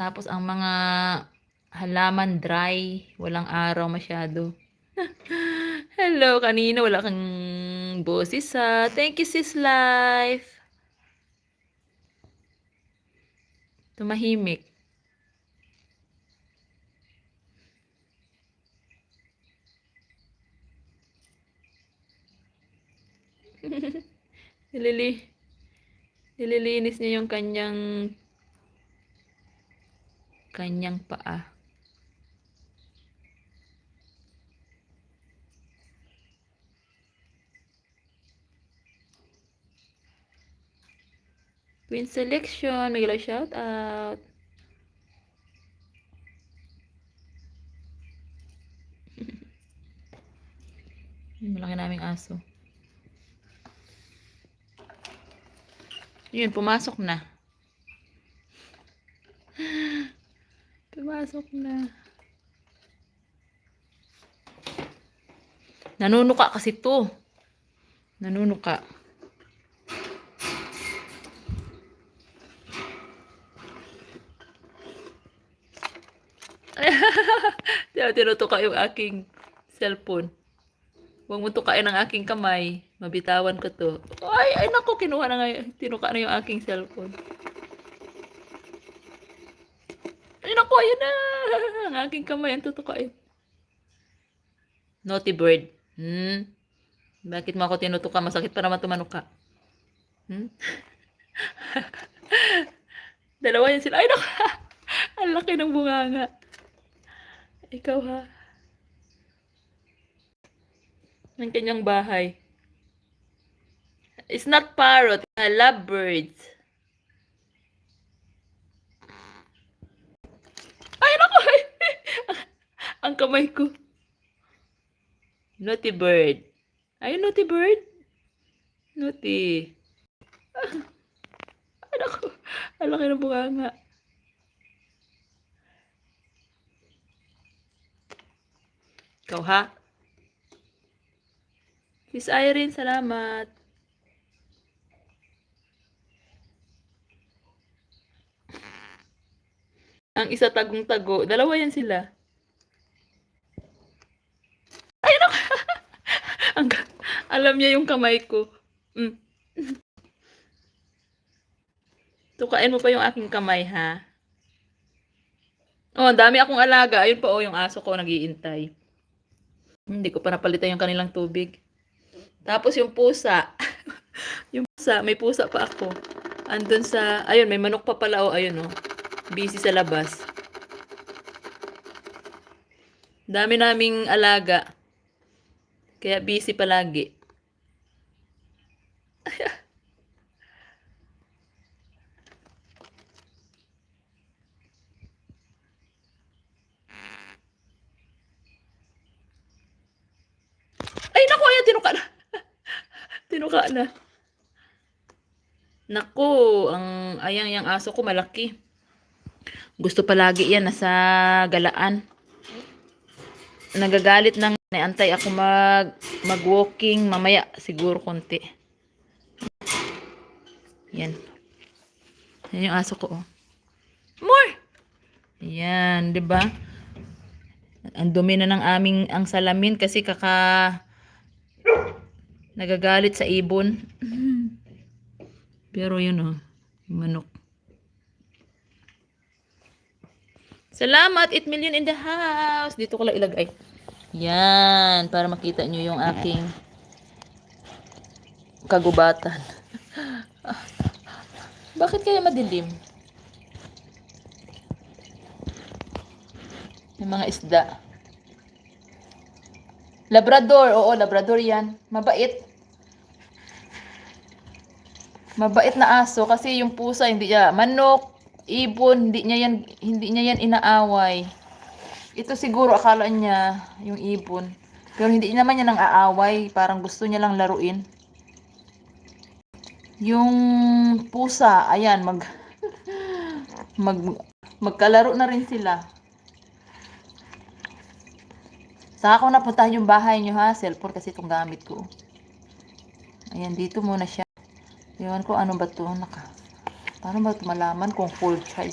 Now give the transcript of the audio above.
Tapos ang mga halaman dry, walang araw masyado. Hello, kanina wala kang boses ha. Thank you sis life. Tumahimik. Nililinis niya yung kanyang paa. Queen Selection, may shout out. Yung malaki naming aso. Yun, pumasok na. Pumasok na. Nanunuka kasi to. Nanunuka. Tinutuka yung aking cellphone. Huwag mo tukain ang aking kamay. Mabitawan ko to. Ay naku, kinuha na nga. Tinuka na yung aking cellphone. Ay naku, ayun na. Ang aking kamay ang tutukain. Naughty bird. Bakit mo ako tinutuka? Masakit pa naman tumanuka. Dalawa yan sila. Ay naku. Ang laki ng bunganga. Ikaw ha. Ng kanyang bahay. It's not parrot. I love birds. Ay, naku! Ang kamay ko. Naughty bird. Ay, naughty bird. Naughty. Ay, naku. Ang laki ng bunganga. Ikaw ha? Sis Irene, salamat. Ang isa tagong-tago. Dalawa yan sila. Ay, naku! Alam niya yung kamay ko. Tukain mo pa yung aking kamay, ha? Oh, dami akong alaga. Ayun pa, oh, yung aso ko nag-iintay. Hindi ko pa napalitan yung kanilang tubig. Tapos yung pusa. Yung pusa, may pusa pa ako. Andun sa, ayun, may manok pa pala, oh, ayun, oh. Busy sa labas. Dami naming alaga. Kaya busy palagi. Ay, naku, ayan, tinuka na. Tinuka na. Naku, ayan, yung aso ko malaki. Gusto palagi yan, nasa galaan. Nagagalit nang naantay ako mag-walking mamaya siguro konti. Yan. Yan yung aso ko, oh. More! Yan, 'di ba? Ang dumi na ng ang salamin kasi nagagalit sa ibon. Pero yun, oh, manok. Salamat, 8 million in the house. Dito ko lang ilagay. Yan, para makita nyo yung aking kagubatan. Bakit kaya madilim? Yung mga isda. Labrador, oo, Labrador yan. Mabait. Mabait na aso kasi yung pusa hindi niya, manok, ibon, hindi niya yan inaaway. Ito siguro akala niya yung ibon. Pero hindi naman niya nang aaway, parang gusto niya lang laruin. Yung pusa, ayan, magkalaro na rin sila. Saka ko napuntahan yung bahay nyo ha, cellphone kasi itong gamit ko. Ayan, dito muna siya. Ewan ko ano ba to, paano ba ito malaman kung full size?